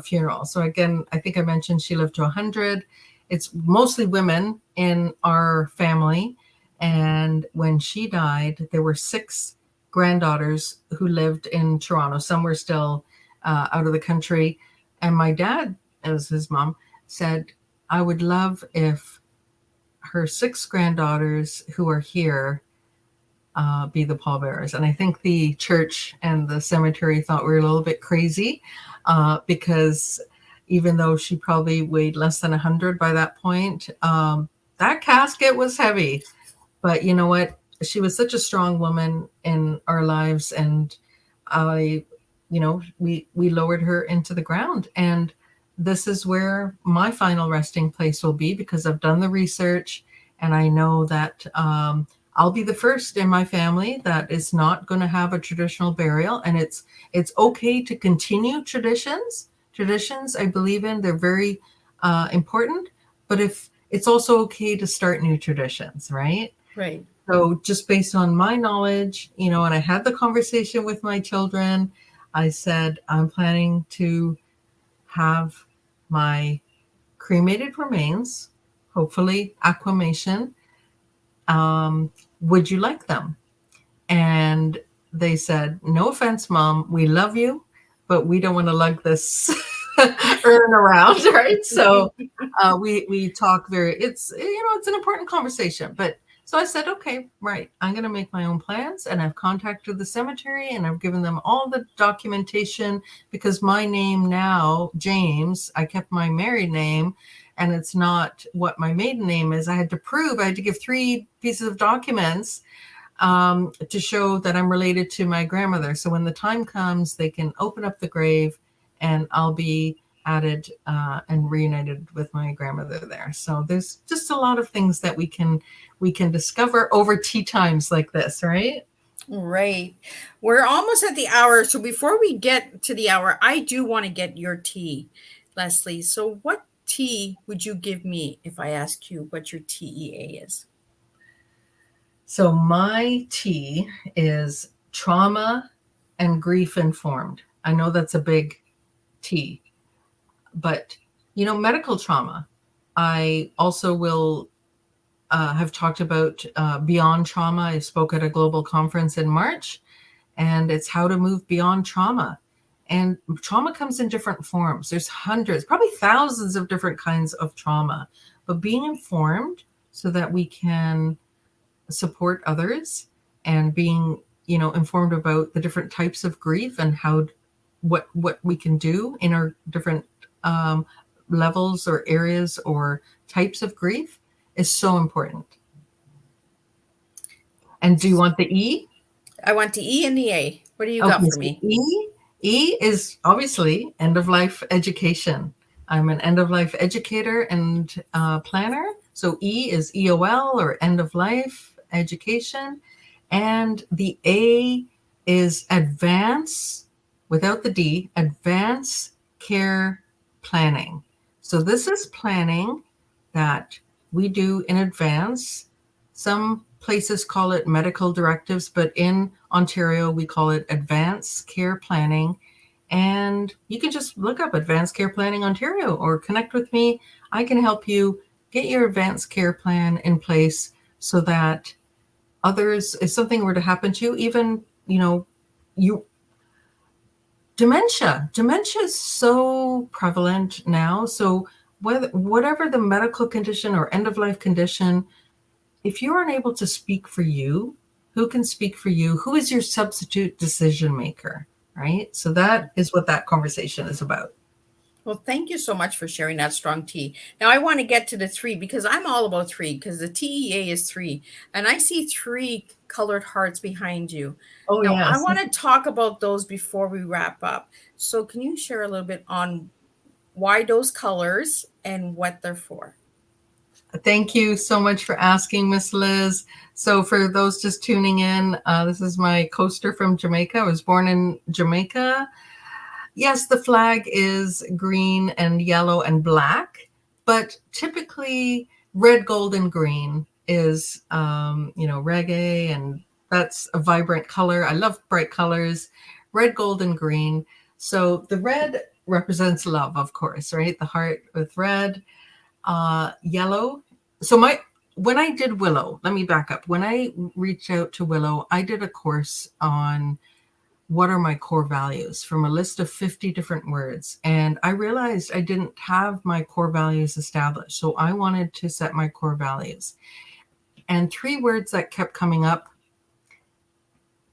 funeral. So again, I think I mentioned she lived to 100. It's mostly women in our family. And when she died, there were 6 granddaughters who lived in Toronto. Some were still out of the country. And my dad, as his mom, said, I would love if her 6 granddaughters who are here be the pallbearers. And I think the church and the cemetery thought we were a little bit crazy because even though she probably weighed less than 100 by that point, that casket was heavy. But you know what? She was such a strong woman in our lives, and we lowered her into the ground. And this is where my final resting place will be, because I've done the research, and I know that I'll be the first in my family that is not going to have a traditional burial. And it's okay to continue traditions. Traditions, I believe in, they're very important. But if it's also okay to start new traditions, right?
Right.
So just based on my knowledge, and I had the conversation with my children, I said, I'm planning to have my cremated remains, hopefully aquamation. Would you like them? And they said, no offense, Mom, we love you, but we don't want to lug this urn around, right? So we talk it's an important conversation. But so I said, okay, right, I'm going to make my own plans, and I've contacted the cemetery, and I've given them all the documentation, because my name now, James, I kept my married name, and it's not what my maiden name is. I had to give 3 pieces of documents to show that I'm related to my grandmother. So when the time comes, they can open up the grave, and I'll be added and reunited with my grandmother there. So there's just a lot of things that we can discover over tea times like this, right?
Right. We're almost at the hour. So before we get to the hour, I do want to get your tea, Lesley. So what tea would you give me if I ask you what your TEA is?
So my tea is trauma and grief informed. I know that's a big tea, but medical trauma. I also will have talked about beyond trauma. I spoke at a global conference in March, and it's how to move beyond trauma. And trauma comes in different forms. There's hundreds, probably thousands of different kinds of trauma, but being informed so that we can support others, and being, informed about the different types of grief and how what we can do in our different levels or areas or types of grief is so important. And do you want the E?
I want the E and the A. What do you got
Okay,
for
so
me?
E is obviously end of life education. I'm an end of life educator and planner. So E is EOL, or end of life education. And the A is advance, without the D, advance care planning. So this is planning that we do in advance. Some places call it medical directives, but in Ontario, we call it advanced care planning. And you can just look up Advanced Care Planning Ontario or connect with me. I can help you get your advanced care plan in place so that others, if something were to happen to you, even, dementia is so prevalent now. So whatever the medical condition or end of life condition, if you're unable to speak for you, who can speak for you? Who is your substitute decision maker, right? So that is what that conversation is about.
Well, thank you so much for sharing that strong T. Now, I want to get to the 3 because I'm all about 3, because the TEA is 3. And I see 3 colored hearts behind you.
Oh,
Now, I
yes.
want to talk about those before we wrap up. So can you share a little bit on why those colors and what they're for?
Thank you so much for asking, Miss Liz. So for those just tuning in, this is my coaster from Jamaica. I was born in Jamaica. Yes, the flag is green and yellow and black, but typically red, gold, and green is, reggae, and that's a vibrant color. I love bright colors, red, gold, and green. So the red represents love, of course, right? The heart with red, yellow. So when I did Willow, let me back up. When I reached out to Willow, I did a course on what are my core values from a list of 50 different words. And I realized I didn't have my core values established. So I wanted to set my core values. And 3 words that kept coming up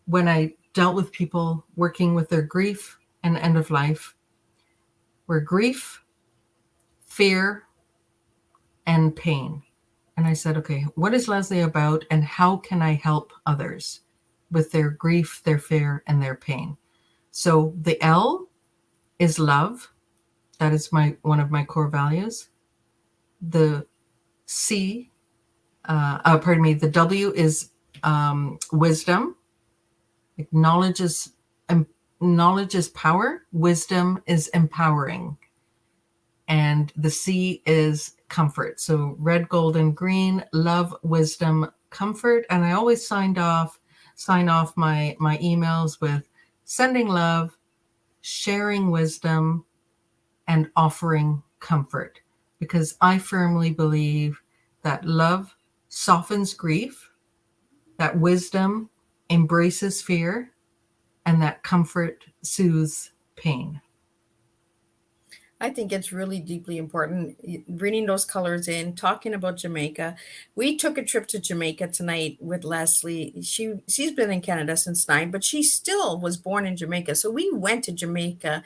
when I dealt with people working with their grief and end of life were grief, fear, and pain. And I said, okay, what is Lesley about, and how can I help others with their grief, their fear, and their pain? So the L is love. That is one of my core values. The the W is wisdom. Knowledge is power. Wisdom is empowering. And the C is comfort. So red, gold, and green, love, wisdom, comfort. And I always sign off my emails with sending love, sharing wisdom, and offering comfort, because I firmly believe that love softens grief, that wisdom embraces fear, and that comfort soothes pain.
I think it's really deeply important bringing those colors in, talking about Jamaica. We took a trip to Jamaica tonight with Lesley. She's been in Canada since 9, but she still was born in Jamaica. So we went to Jamaica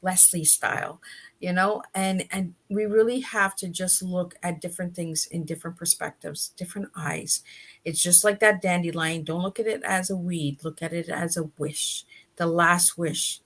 Lesley style, and we really have to just look at different things in different perspectives, different eyes. It's just like that dandelion. Don't look at it as a weed, look at it as a wish, the last wish,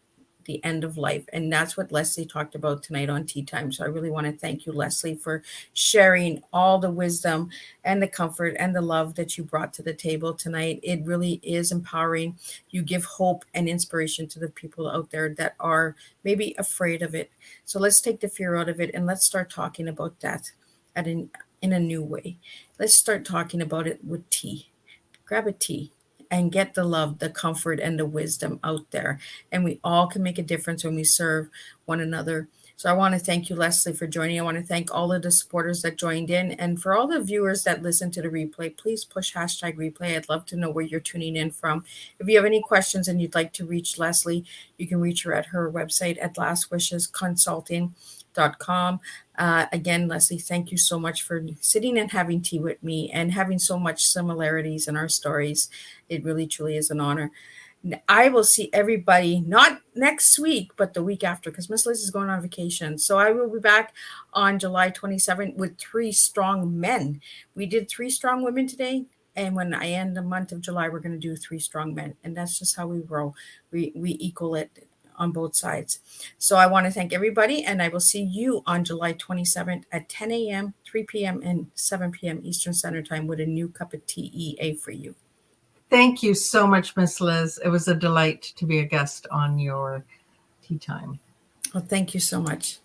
the end of life. And that's what Lesley talked about tonight on Tea Time. So I really want to thank you, Lesley, for sharing all the wisdom and the comfort and the love that you brought to the table tonight. It really is empowering. You give hope and inspiration to the people out there that are maybe afraid of it. So let's take the fear out of it, and let's start talking about death in a new way. Let's start talking about it with tea. Grab a tea and get the love, the comfort, and the wisdom out there. And we all can make a difference when we serve one another. So I want to thank you, Lesley, for joining. I want to thank all of the supporters that joined in. And for all the viewers that listen to the replay, please push #replay. I'd love to know where you're tuning in from. If you have any questions and you'd like to reach Lesley, you can reach her at her website at lastwishesconsulting.com. Again, Lesley, thank you so much for sitting and having tea with me and having so much similarities in our stories. It really, truly is an honor. I will see everybody not next week, but the week after, because Miss Liz is going on vacation. So I will be back on July 27th with 3 strong men. We did 3 strong women today. And when I end the month of July, we're going to do 3 strong men. And that's just how we roll. We equal it on both sides. So I want to thank everybody, and I will see you on July 27th at 10 a.m., 3 p.m., and 7 p.m. Eastern Standard Time with a new cup of TEA for you.
Thank you so much, Miss Liz. It was a delight to be a guest on your Tea Time.
Well, thank you so much.